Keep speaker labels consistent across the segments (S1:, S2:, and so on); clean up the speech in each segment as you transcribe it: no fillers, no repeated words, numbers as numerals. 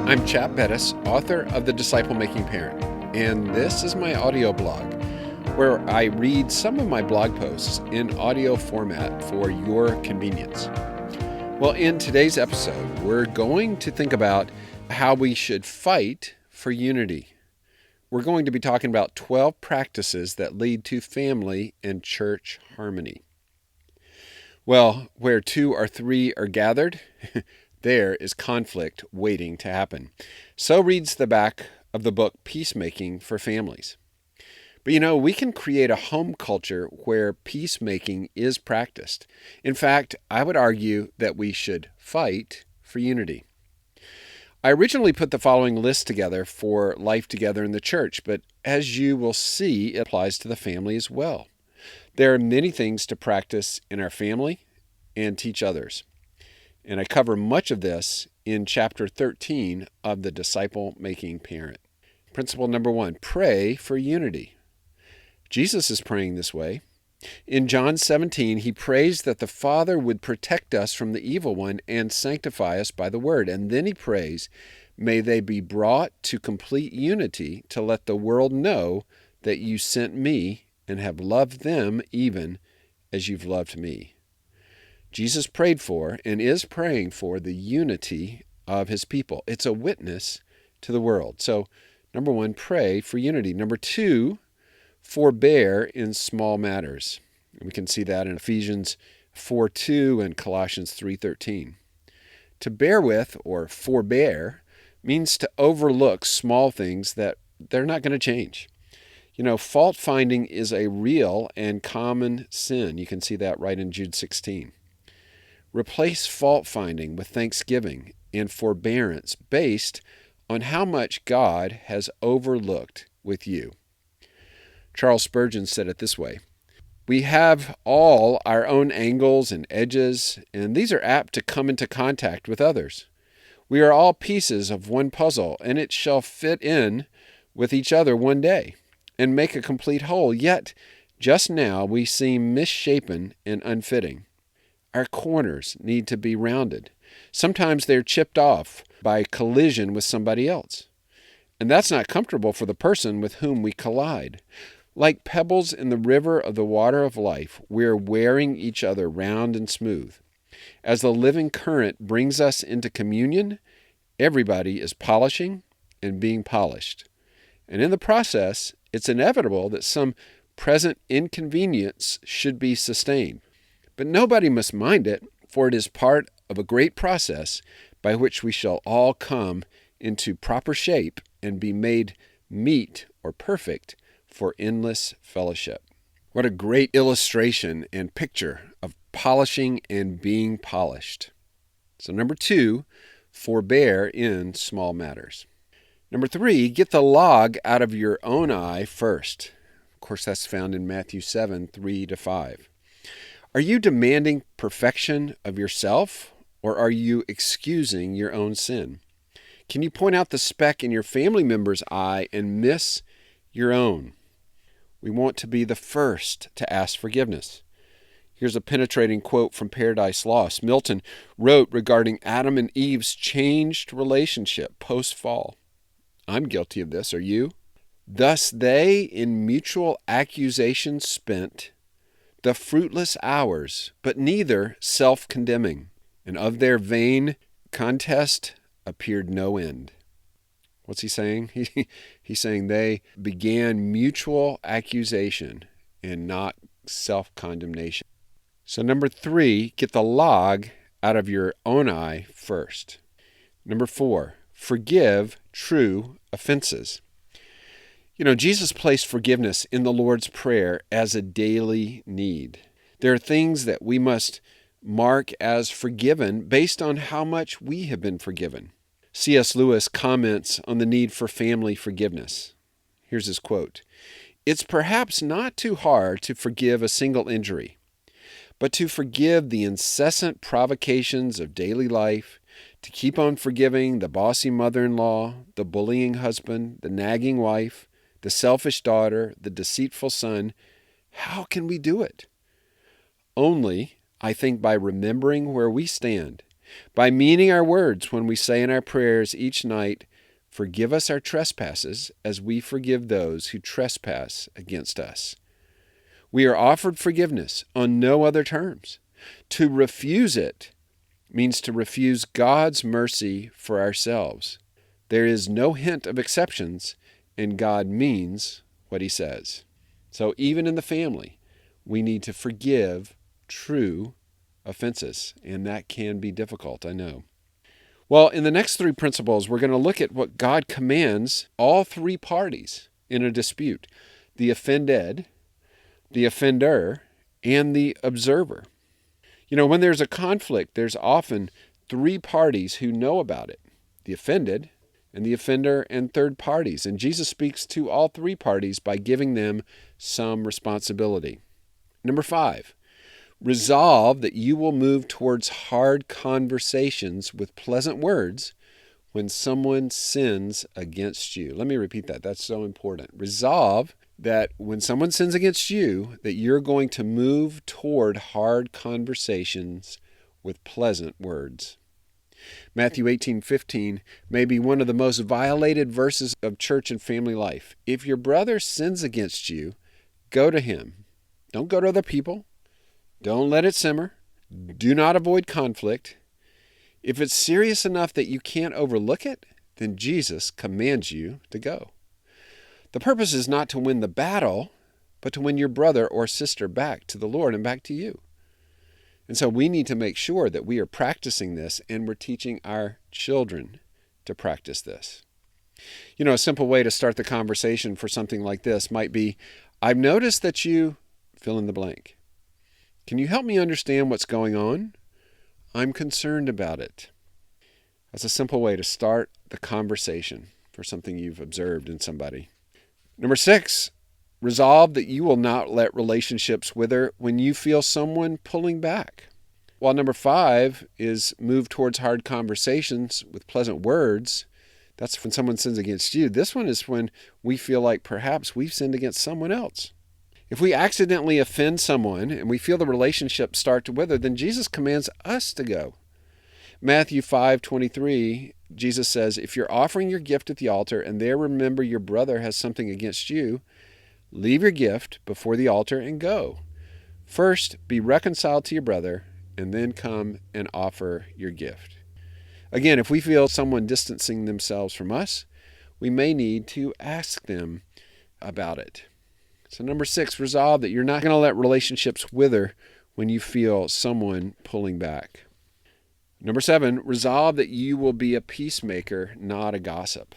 S1: I'm Chap Bettis, author of The Disciple Making Parent, and this is my audio blog where I read some of my blog posts in audio format for your convenience. Well, in today's episode, we're going to think about how we should fight for unity. We're going to be talking about 12 practices that lead to family and church harmony. Well, where two or three are gathered, there is conflict waiting to happen. So reads the back of the book, Peacemaking for Families. But we can create a home culture where peacemaking is practiced. In fact, I would argue that we should fight for unity. I originally put the following list together for life together in the church, but as you will see, it applies to the family as well. There are many things to practice in our family and teach others. And I cover much of this in chapter 13 of The Disciple Making Parent. Principle number 1, pray for unity. Jesus is praying this way. In John 17, he prays that the Father would protect us from the evil one and sanctify us by the word. And then he prays, may they be brought to complete unity to let the world know that you sent me and have loved them even as you've loved me. Jesus prayed for and is praying for the unity of his people. It's a witness to the world. So, number 1, pray for unity. Number 2, forbear in small matters. We can see that in Ephesians 4:2 and Colossians 3:13. To bear with or forbear means to overlook small things that they're not going to change. Fault finding is a real and common sin. You can see that right in Jude 16. Replace fault finding with thanksgiving and forbearance based on how much God has overlooked with you. Charles Spurgeon said it this way: we have all our own angles and edges, and these are apt to come into contact with others. We are all pieces of one puzzle, and it shall fit in with each other one day and make a complete whole. Yet, just now we seem misshapen and unfitting. Our corners need to be rounded. Sometimes they're chipped off by collision with somebody else. And that's not comfortable for the person with whom we collide. Like pebbles in the river of the water of life, we're wearing each other round and smooth. As the living current brings us into communion, everybody is polishing and being polished. And in the process, it's inevitable that some present inconvenience should be sustained. But nobody must mind it, for it is part of a great process by which we shall all come into proper shape and be made meet or perfect for endless fellowship. What a great illustration and picture of polishing and being polished. So number 2, forbear in small matters. Number 3, get the log out of your own eye first. Of course, that's found in Matthew 7:3-5. Are you demanding perfection of yourself, or are you excusing your own sin? Can you point out the speck in your family member's eye and miss your own? We want to be the first to ask forgiveness. Here's a penetrating quote from Paradise Lost. Milton wrote regarding Adam and Eve's changed relationship post-fall. I'm guilty of this, are you? Thus they in mutual accusation spent the fruitless hours, but neither self-condemning, and of their vain contest appeared no end. What's he saying? He's saying they began mutual accusation and not self-condemnation. So number 3, get the log out of your own eye first. Number 4, forgive true offenses. Jesus placed forgiveness in the Lord's Prayer as a daily need. There are things that we must mark as forgiven based on how much we have been forgiven. C.S. Lewis comments on the need for family forgiveness. Here's his quote: "It's perhaps not too hard to forgive a single injury, but to forgive the incessant provocations of daily life, to keep on forgiving the bossy mother-in-law, the bullying husband, the nagging wife, the selfish daughter, the deceitful son, how can we do it? Only, I think, by remembering where we stand by meaning our words when we say in our prayers each night, "Forgive us our trespasses as we forgive those who trespass against us." We are offered forgiveness on no other terms. To refuse it means to refuse God's mercy for ourselves. There is no hint of exceptions, and God means what he says. So even in the family, we need to forgive true offenses, and that can be difficult, I know. Well, in the next three principles, we're going to look at what God commands all three parties in a dispute: the offended, the offender, and the observer. When there's a conflict, there's often three parties who know about it: the offended, and the offender, and third parties. And Jesus speaks to all three parties by giving them some responsibility. Number 5, resolve that you will move towards hard conversations with pleasant words when someone sins against you. Let me repeat that. That's so important. Resolve that when someone sins against you, that you're going to move toward hard conversations with pleasant words. Matthew 18:15 may be one of the most violated verses of church and family life. If your brother sins against you, go to him. Don't go to other people. Don't let it simmer. Do not avoid conflict. If it's serious enough that you can't overlook it, then Jesus commands you to go. The purpose is not to win the battle, but to win your brother or sister back to the Lord and back to you. And so we need to make sure that we are practicing this, and we're teaching our children to practice this. A simple way to start the conversation for something like this might be, "I've noticed that you fill in the blank. Can you help me understand what's going on? I'm concerned about it." That's a simple way to start the conversation for something you've observed in somebody. Number 6, resolve that you will not let relationships wither when you feel someone pulling back. While number 5 is move towards hard conversations with pleasant words, that's when someone sins against you. This one is when we feel like perhaps we've sinned against someone else. If we accidentally offend someone and we feel the relationship start to wither, then Jesus commands us to go. Matthew 5:23, Jesus says, "If you're offering your gift at the altar and there remember your brother has something against you, leave your gift before the altar and go. First, be reconciled to your brother, and then come and offer your gift." Again, if we feel someone distancing themselves from us, we may need to ask them about it. So number 6, resolve that you're not going to let relationships wither when you feel someone pulling back. Number 7, resolve that you will be a peacemaker, not a gossip.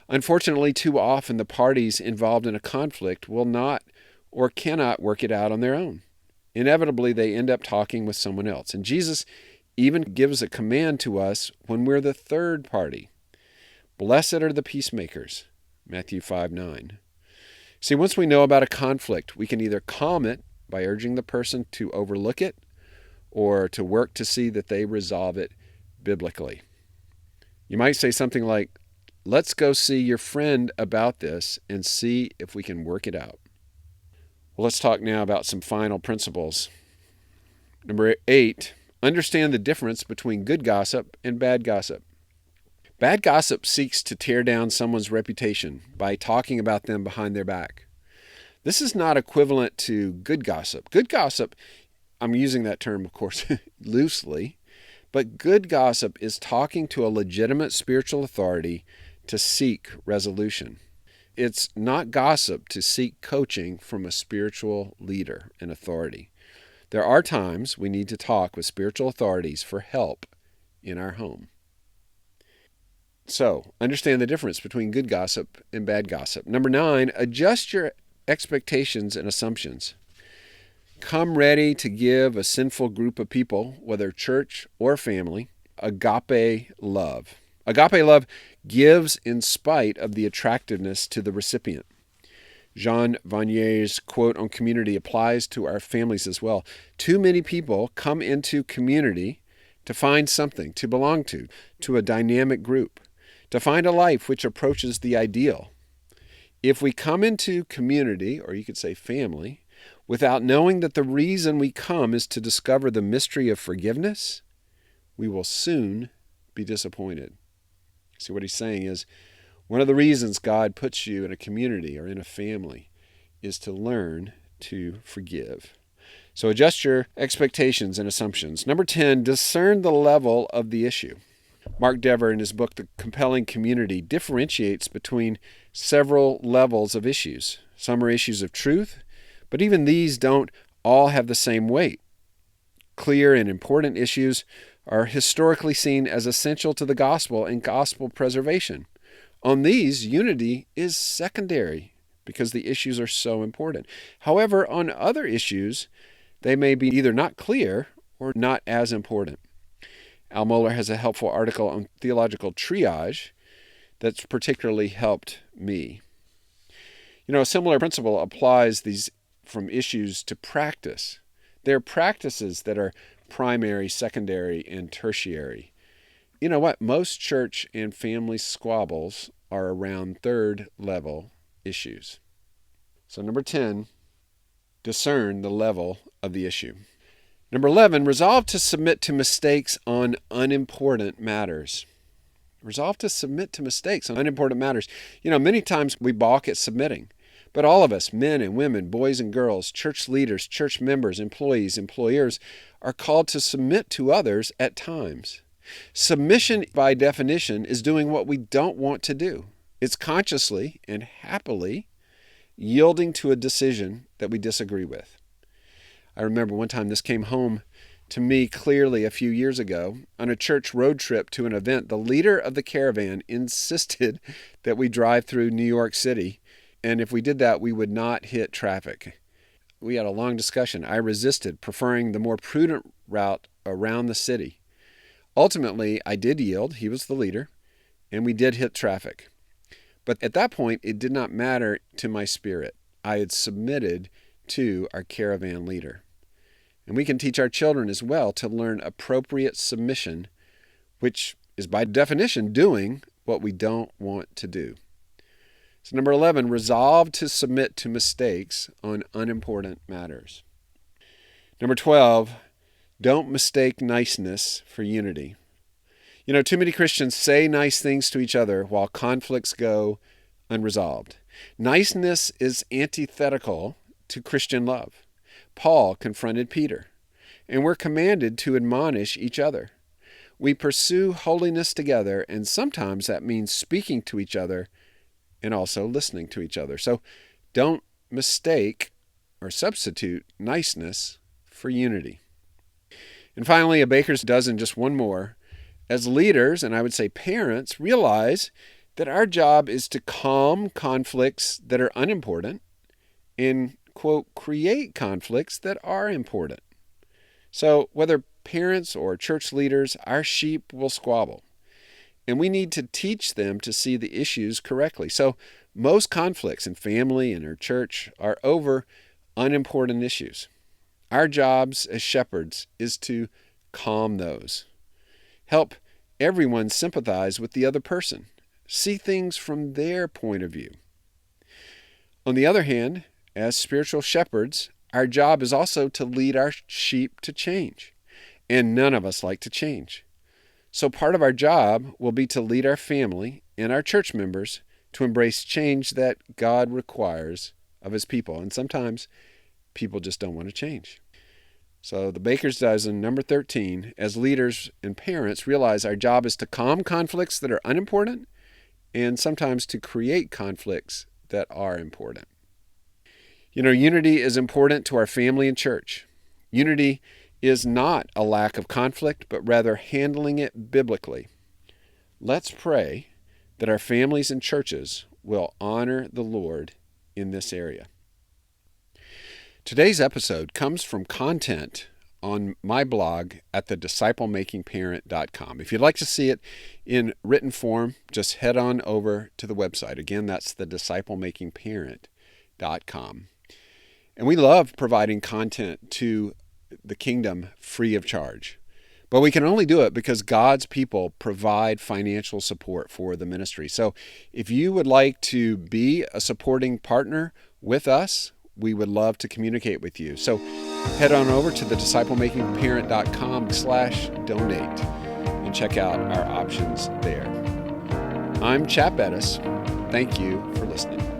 S1: Unfortunately, too often the parties involved in a conflict will not or cannot work it out on their own. Inevitably, they end up talking with someone else. And Jesus even gives a command to us when we're the third party. "Blessed are the peacemakers," Matthew 5:9. See, once we know about a conflict, we can either calm it by urging the person to overlook it or to work to see that they resolve it biblically. You might say something like, "Let's go see your friend about this and see if we can work it out." Well, let's talk now about some final principles. Number 8, understand the difference between good gossip and bad gossip. Bad gossip seeks to tear down someone's reputation by talking about them behind their back. This is not equivalent to good gossip. Good gossip, I'm using that term, of course, loosely, but good gossip is talking to a legitimate spiritual authority to seek resolution. It's not gossip to seek coaching from a spiritual leader and authority. There are times we need to talk with spiritual authorities for help in our home. So, understand the difference between good gossip and bad gossip. Number 9, adjust your expectations and assumptions. Come ready to give a sinful group of people, whether church or family, agape love. Agape love gives in spite of the attractiveness to the recipient. Jean Vanier's quote on community applies to our families as well. Too many people come into community to find something to belong to a dynamic group, to find a life which approaches the ideal. If we come into community, or you could say family, without knowing that the reason we come is to discover the mystery of forgiveness, we will soon be disappointed. See, what he's saying is one of the reasons God puts you in a community or in a family is to learn to forgive. So adjust your expectations and assumptions. Number 10, discern the level of the issue. Mark Dever, in his book, The Compelling Community, differentiates between several levels of issues. Some are issues of truth, but even these don't all have the same weight. Clear and important issues are historically seen as essential to the gospel and gospel preservation. On these, unity is secondary because the issues are so important. However, on other issues, they may be either not clear or not as important. Al Mohler has a helpful article on theological triage that's particularly helped me. A similar principle applies these from issues to practice. There are practices that are primary, secondary, and tertiary. You know what? Most church and family squabbles are around third-level issues. So number 10, discern the level of the issue. Number 11, resolve to submit to mistakes on unimportant matters. Resolve to submit to mistakes on unimportant matters. Many times we balk at submitting, but all of us, men and women, boys and girls, church leaders, church members, employees, employers, are called to submit to others at times. Submission, by definition, is doing what we don't want to do. It's consciously and happily yielding to a decision that we disagree with. I remember one time this came home to me clearly a few years ago. On a church road trip to an event, the leader of the caravan insisted that we drive through New York City, and if we did that, we would not hit traffic. We had a long discussion. I resisted, preferring the more prudent route around the city. Ultimately, I did yield. He was the leader, and we did hit traffic. But at that point, it did not matter to my spirit. I had submitted to our caravan leader. And we can teach our children as well to learn appropriate submission, which is by definition doing what we don't want to do. So number 11, resolve to submit to mistakes on unimportant matters. Number 12, don't mistake niceness for unity. Too many Christians say nice things to each other while conflicts go unresolved. Niceness is antithetical to Christian love. Paul confronted Peter, and we're commanded to admonish each other. We pursue holiness together, and sometimes that means speaking to each other and also listening to each other. So don't mistake or substitute niceness for unity. And finally, a baker's dozen, just one more. As leaders, and I would say parents, realize that our job is to calm conflicts that are unimportant and, quote, create conflicts that are important. So whether parents or church leaders, our sheep will squabble. And we need to teach them to see the issues correctly. So most conflicts in family and our church are over unimportant issues. Our jobs as shepherds is to calm those. Help everyone sympathize with the other person. See things from their point of view. On the other hand, as spiritual shepherds, our job is also to lead our sheep to change. And none of us like to change. So part of our job will be to lead our family and our church members to embrace change that God requires of his people. And sometimes people just don't want to change. So the baker's dozen, number 13, as leaders and parents, realize our job is to calm conflicts that are unimportant and sometimes to create conflicts that are important. Unity is important to our family and church. Unity is not a lack of conflict, but rather handling it biblically. Let's pray that our families and churches will honor the Lord in this area. Today's episode comes from content on my blog at thedisciplemakingparent.com. If you'd like to see it in written form, just head on over to the website. Again, that's thedisciplemakingparent.com. And we love providing content to the kingdom free of charge. But we can only do it because God's people provide financial support for the ministry. So if you would like to be a supporting partner with us, we would love to communicate with you. So head on over to thedisciplemakingparent.com/donate. and check out our options there. I'm Chap Bettis. Thank you for listening.